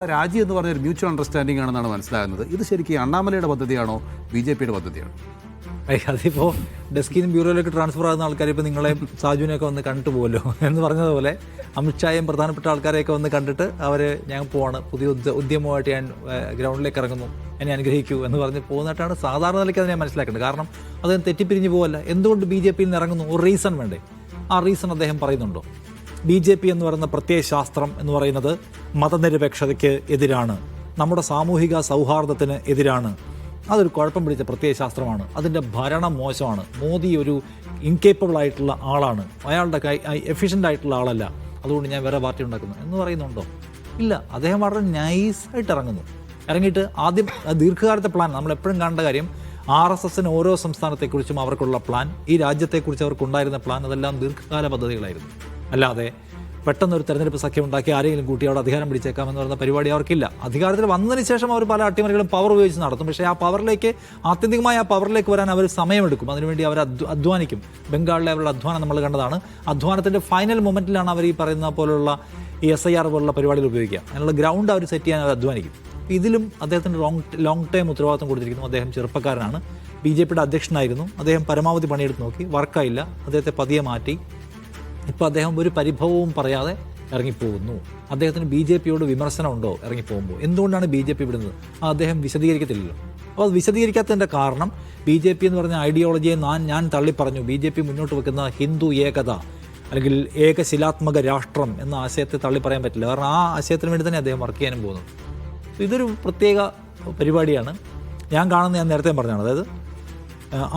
രാജി എന്ന് പറഞ്ഞ ഒരു മ്യൂച്വൽ അണ്ടർസ്റ്റാൻഡിംഗ് ആണെന്നാണ് മനസ്സിലാകുന്നത്. ഇത് ശരിക്കും അണ്ണാമലയുടെ പദ്ധതിയാണോ ബി.ജെ.പിയുടെ പദ്ധതിയാണോ? അതിപ്പോൾ ഡെസ്കിനും ബ്യൂറോയിലേക്ക് ട്രാൻസ്ഫർ ആകുന്ന ആൾക്കാർ ഇപ്പോൾ നിങ്ങളെ സാജുവിനെയൊക്കെ വന്ന് കണ്ടിട്ട് പോകുമല്ലോ എന്ന് പറഞ്ഞതുപോലെ അമിത്ഷായും പ്രധാനപ്പെട്ട ആൾക്കാരെയൊക്കെ വന്ന് കണ്ടിട്ട് അവർ ഞാൻ പോവാണ്, പുതിയ ഉദ്യമമായിട്ട് ഞാൻ ഗ്രൗണ്ടിലേക്ക് ഇറങ്ങുന്നു, എന്നെ അനുഗ്രഹിക്കൂ എന്ന് പറഞ്ഞ് പോകുന്നതായിട്ടാണ് സാധാരണ നിലയ്ക്ക് അതിനെ മനസ്സിലാക്കേണ്ടത്. കാരണം അദ്ദേഹം തെറ്റിപ്പിരിഞ്ഞു പോകല്ല. എന്തുകൊണ്ട് ബി.ജെ.പിയിൽ നിന്ന് ഇറങ്ങുന്നു? ഒരു റീസൺ വേണ്ടേ? ആ റീസൺ അദ്ദേഹം പറയുന്നുണ്ടോ? ബി.ജെ.പി എന്ന് പറയുന്ന പ്രത്യയശാസ്ത്രം എന്ന് പറയുന്നത് മതനിരപേക്ഷതയ്ക്ക് എതിരാണ്, നമ്മുടെ സാമൂഹിക സൗഹാർദ്ദത്തിന് എതിരാണ്. അതൊരു കുഴപ്പം പിടിച്ച പ്രത്യയശാസ്ത്രമാണ്. അതിൻ്റെ ഭരണം മോശമാണ്. മോദി ഒരു ഇൻകേപ്പബിൾ ആയിട്ടുള്ള ആളാണ്, അയാളുടെ എഫിഷ്യൻ്റ് ആയിട്ടുള്ള ആളല്ല, അതുകൊണ്ട് ഞാൻ വേറെ പാർട്ടി ഉണ്ടാക്കുന്നു എന്ന് പറയുന്നുണ്ടോ? ഇല്ല. അദ്ദേഹം വളരെ നൈസായിട്ട് ഇറങ്ങിയിട്ട് ആദ്യം ദീർഘകാലത്തെ പ്ലാൻ, നമ്മളെപ്പോഴും കാണേണ്ട കാര്യം RSSന് ഓരോ സംസ്ഥാനത്തെക്കുറിച്ചും അവർക്കുള്ള പ്ലാൻ, ഈ രാജ്യത്തെക്കുറിച്ച് അവർക്കുണ്ടായിരുന്ന പ്ലാൻ, അതെല്ലാം ദീർഘകാല പദ്ധതികളായിരുന്നു. അല്ലാതെ പെട്ടെന്നൊരു തെരഞ്ഞെടുപ്പ് സഖ്യം ഉണ്ടാക്കി ആരെങ്കിലും കൂട്ടി അവിടെ അധികാരം പിടിച്ചേക്കാമെന്ന് പറയുന്ന പരിപാടി അവർക്കില്ല. അധികാരത്തിൽ വന്നതിന് ശേഷം അവർ പല അട്ടിമറികളും പവർ ഉപയോഗിച്ച് നടത്തും. പക്ഷേ ആ പവറിലേക്ക് ആത്യന്തികമായി ആ പവറിലേക്ക് വരാൻ അവർ സമയമെടുക്കും. അതിനുവേണ്ടി അവർ അധ്വാനിക്കും. ബംഗാളിലെ അവരുടെ അധ്വാനം നമ്മൾ കണ്ടതാണ്. അധ്വാനത്തിൻ്റെ ഫൈനൽ മൊമെൻറ്റിലാണ് അവർ ഈ പറയുന്ന പോലുള്ള ഈ SIR പോലുള്ള പരിപാടികൾ ഉപയോഗിക്കുക. അതിനുള്ള ഗ്രൗണ്ട് അവർ സെറ്റ് ചെയ്യാൻ അവർ അധ്വാനിക്കും. ഇതിലും അദ്ദേഹത്തിന് ലോങ് ടൈം ഉത്തരവാദിത്വം കൊടുത്തിരിക്കുന്നു. അദ്ദേഹം ചെറുപ്പക്കാരനാണ്, ബി.ജെ.പിയുടെ അധ്യക്ഷനായിരുന്നു. അദ്ദേഹം പരമാവധി പണിയെടുത്ത് നോക്കി, വർക്കായില്ല, അദ്ദേഹത്തെ പതിയെ മാറ്റി. ഇപ്പോൾ അദ്ദേഹം ഒരു പരിഭവവും പറയാതെ ഇറങ്ങിപ്പോകുന്നു. അദ്ദേഹത്തിന് ബി.ജെ.പിയോട് വിമർശനമുണ്ടോ ഇറങ്ങിപ്പോകുമ്പോൾ? എന്തുകൊണ്ടാണ് ബി.ജെ.പി വിടുന്നത്? അദ്ദേഹം വിശദീകരിക്കത്തില്ലല്ലോ. അപ്പോൾ അത് വിശദീകരിക്കാത്തതിൻ്റെ കാരണം ബി.ജെ.പി എന്ന് പറഞ്ഞ ഐഡിയോളജിയെ ഞാൻ തള്ളിപ്പറഞ്ഞു. ബി.ജെ.പി മുന്നോട്ട് വെക്കുന്ന ഹിന്ദു ഏകത അല്ലെങ്കിൽ ഏകശിലാത്മക രാഷ്ട്രം എന്ന ആശയത്തെ തള്ളിപ്പറയാൻ പറ്റില്ല. കാരണം ആ ആശയത്തിന് വേണ്ടി തന്നെ അദ്ദേഹം വർക്ക് ചെയ്യാനും പോകുന്നത്. ഇതൊരു പ്രത്യേക പരിപാടിയാണ്. ഞാൻ നേരത്തെ പറഞ്ഞതാണ്. അതായത്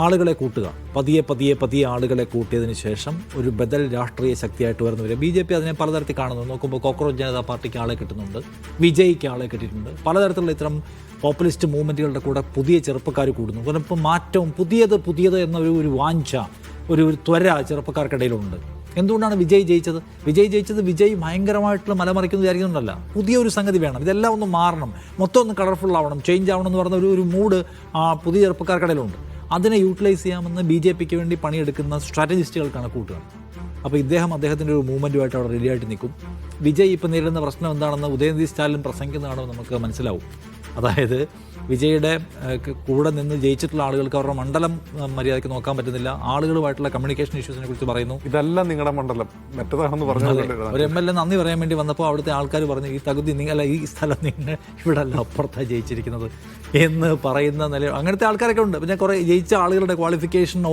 ആളുകളെ കൂട്ടുക, പതിയെ ആളുകളെ കൂട്ടിയതിന് ശേഷം ഒരു ബദൽ രാഷ്ട്രീയ ശക്തിയായിട്ട് വരുന്ന വരിക. ബി.ജെ.പി അതിനെ പലതരത്തിൽ കാണുന്നു. നോക്കുമ്പോൾ കോക്രോച്ച് ജനതാ പാർട്ടിക്ക് ആളെ കിട്ടുന്നുണ്ട്, വിജയ്ക്ക് ആളെ കിട്ടിയിട്ടുണ്ട്. പലതരത്തിലുള്ള ഇത്തരം പോപ്പുലിസ്റ്റ് മൂവ്മെൻറ്റുകളുടെ കൂടെ പുതിയ ചെറുപ്പക്കാർ കൂടുന്നു. കാരണം ഇപ്പോൾ മാറ്റവും പുതിയത് എന്നൊരു വാഞ്ച, ഒരു ത്വര ചെറുപ്പക്കാർക്കിടയിലുണ്ട്. എന്തുകൊണ്ടാണ് വിജയ് ജയിച്ചത്? വിജയ് ഭയങ്കരമായിട്ടുള്ള മലമറിക്കുന്നത് വിചാരിക്കുന്നുണ്ടല്ല. പുതിയൊരു സംഗതി വേണം, ഇതെല്ലാം ഒന്ന് മാറണം, മൊത്തം ഒന്ന് കളർഫുൾ ആവണം, ചേഞ്ച് ആവണം എന്ന് പറഞ്ഞ ഒരു മൂഡ് പുതിയ ചെറുപ്പക്കാർക്കിടയിലുണ്ട്. അതിനെ യൂട്ടിലൈസ് ചെയ്യാമെന്ന് ബി.ജെ.പിക്ക് വേണ്ടി പണിയെടുക്കുന്ന സ്ട്രാറ്റജിസ്റ്റുകൾ കണക്കൂട്ടുകയാണ്. അപ്പോൾ അദ്ദേഹത്തിൻ്റെ ഒരു മൂവ്മെൻറ്റുമായിട്ട് അവിടെ റെഡിയായിട്ട് നിൽക്കും. വിജയ് ഇപ്പോൾ നേരിടുന്ന പ്രശ്നം എന്താണെന്ന് ഉദയനിധി സ്റ്റാലിൻ പ്രസംഗിക്കുന്നതാണോ നമുക്ക് മനസ്സിലാവും. അതായത് വിജയുടെ കൂടെ നിന്ന് ജയിച്ചിട്ടുള്ള ആളുകൾക്ക് അവരുടെ മണ്ഡലം മര്യാദയ്ക്ക് നോക്കാൻ പറ്റുന്നില്ല. ആളുകളുമായിട്ടുള്ള കമ്മ്യൂണിക്കേഷൻ ഇഷ്യൂസിനെ കുറിച്ച് പറയുന്നു. ഇതെല്ലാം നിങ്ങളുടെ മണ്ഡലം മറ്റേതാണെന്ന് പറഞ്ഞു. ഒരു MLA നന്ദി പറയാൻ വേണ്ടി വന്നപ്പോൾ അവിടുത്തെ ആൾക്കാർ പറഞ്ഞു, ഈ സ്ഥലം നിങ്ങൾ ഇവിടെ അല്ല, അപ്പുറത്താണ് ജയിച്ചിരിക്കുന്നത് എന്ന് പറയുന്ന നില. അങ്ങനത്തെ ആൾക്കാരൊക്കെ ഉണ്ട്. പിന്നെ കുറേ ജയിച്ച ആളുകളുടെ ക്വാളിഫിക്കേഷൻ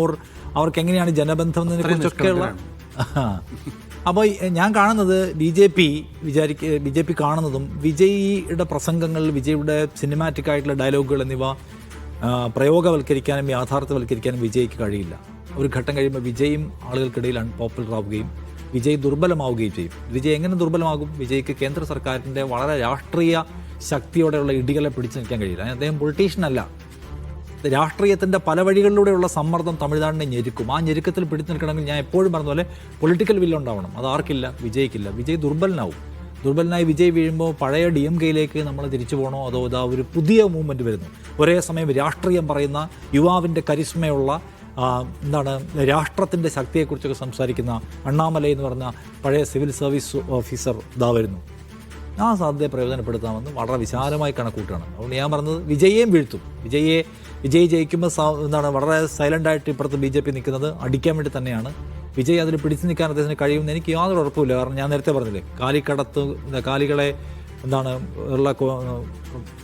അവർക്ക് എങ്ങനെയാണ് ജനബന്ധം എന്നതിനെ കുറിച്ചൊക്കെയുള്ള. അപ്പോൾ ഞാൻ കാണുന്നത് ബി.ജെ.പി കാണുന്നതും വിജയിയുടെ പ്രസംഗങ്ങൾ, വിജയുടെ സിനിമാറ്റിക് ആയിട്ടുള്ള ഡയലോഗുകൾ എന്നിവ പ്രയോഗവൽക്കരിക്കാനും യാഥാർത്ഥ്യവൽക്കരിക്കാനും വിജയ്ക്ക് കഴിയില്ല. ഒരു ഘട്ടം കഴിയുമ്പോൾ വിജയും ആളുകൾക്കിടയിൽ അൺപോപ്പുലർ ആവുകയും വിജയ് ദുർബലമാവുകയും ചെയ്യും. വിജയ് എങ്ങനെ ദുർബലമാകും? വിജയ്ക്ക് കേന്ദ്ര സർക്കാരിൻ്റെ വളരെ രാഷ്ട്രീയ ശക്തിയോടെയുള്ള ഇടികളെ പിടിച്ചു നിൽക്കാൻ കഴിയില്ല. അദ്ദേഹം പൊളിറ്റീഷ്യനല്ല. രാഷ്ട്രീയത്തിൻ്റെ പല വഴികളിലൂടെയുള്ള സമ്മർദ്ദം തമിഴ്നാടിനെ ഞെരുക്കും. ആ ഞെരുക്കത്തിൽ പിടിച്ചു നിൽക്കണമെങ്കിൽ ഞാൻ എപ്പോഴും പറഞ്ഞ പോലെ പൊളിറ്റിക്കൽ വില്ലുണ്ടാവണം. അത് ആർക്കില്ല? വിജയ്ക്കില്ല. വിജയ് ദുർബലനായി വിജയ് വീഴുമ്പോൾ പഴയ DMK-യിലേക്ക് നമ്മൾ തിരിച്ചു പോകണോ, അതോ ഒരു പുതിയ മൂവ്മെൻറ്റ് വരുന്നു? ഒരേ സമയം രാഷ്ട്രീയം പറയുന്ന യുവാവിൻ്റെ കരിസ്മയുള്ള രാഷ്ട്രത്തിൻ്റെ ശക്തിയെക്കുറിച്ചൊക്കെ സംസാരിക്കുന്ന അണ്ണാമല എന്ന് പറഞ്ഞ പഴയ സിവിൽ സർവീസ് ഓഫീസർ വരുന്നു. ആ സാധ്യതയെ പ്രയോജനപ്പെടുത്താമെന്ന് വളരെ വിശാലമായി കണക്കൂട്ടുകയാണ്. അതുകൊണ്ട് ഞാൻ പറഞ്ഞത് വിജയേയും വീഴ്ത്തും. വിജയ് ജയിക്കുമ്പോൾ വളരെ സൈലൻ്റായിട്ട് ഇപ്പുറത്ത് ബി.ജെ.പി നിൽക്കുന്നത് അടിക്കാൻ വേണ്ടി തന്നെയാണ്. വിജയ് അതിൽ പിടിച്ചു നിൽക്കാൻ അദ്ദേഹത്തിന് കഴിയുമെന്ന് എനിക്ക് യാതൊരു ഉറപ്പുമില്ല. കാരണം ഞാൻ നേരത്തെ പറഞ്ഞില്ലേ, കാലികളെ ഉള്ള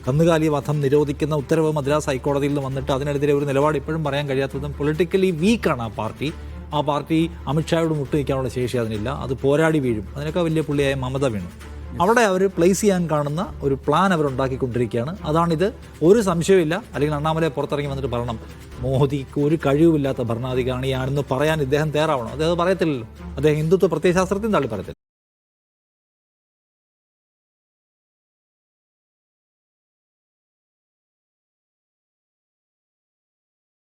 കന്നുകാലി വധം നിരോധിക്കുന്ന ഉത്തരവ് മദ്രാസ് ഹൈക്കോടതിയിൽ നിന്ന് വന്നിട്ട് അതിനെതിരെ ഒരു നിലപാട് ഇപ്പോഴും പറയാൻ കഴിയാത്തതും പൊളിറ്റിക്കലി വീക്കാണ് ആ പാർട്ടി അമിത്ഷായോട് മുട്ടു നിൽക്കാനുള്ള ശേഷി അതിനില്ല. അത് പോരാടി വീഴും. അതിനൊക്കെ വലിയ പുള്ളിയായ മമത വീണു. അവിടെ അവർ പ്ലേസ് ചെയ്യാൻ കാണുന്ന ഒരു പ്ലാൻ അവരുണ്ടാക്കിക്കൊണ്ടിരിക്കുകയാണ്. അതാണിത്. ഒരു സംശയമില്ല. അല്ലെങ്കിൽ അണ്ണാമലയെ പുറത്തിറങ്ങി വന്നിട്ട് പറയണം, മോദിക്ക് ഒരു കഴിവില്ലാത്ത ഭരണാധികാരിയാണെന്ന് പറയാൻ ഇദ്ദേഹം തയ്യാറാവണം. അദ്ദേഹം പറയത്തില്ലല്ലോ. അദ്ദേഹം ഹിന്ദുത്വ പ്രത്യയശാസ്ത്രത്തിന് തള്ളി പറയത്തില്ല.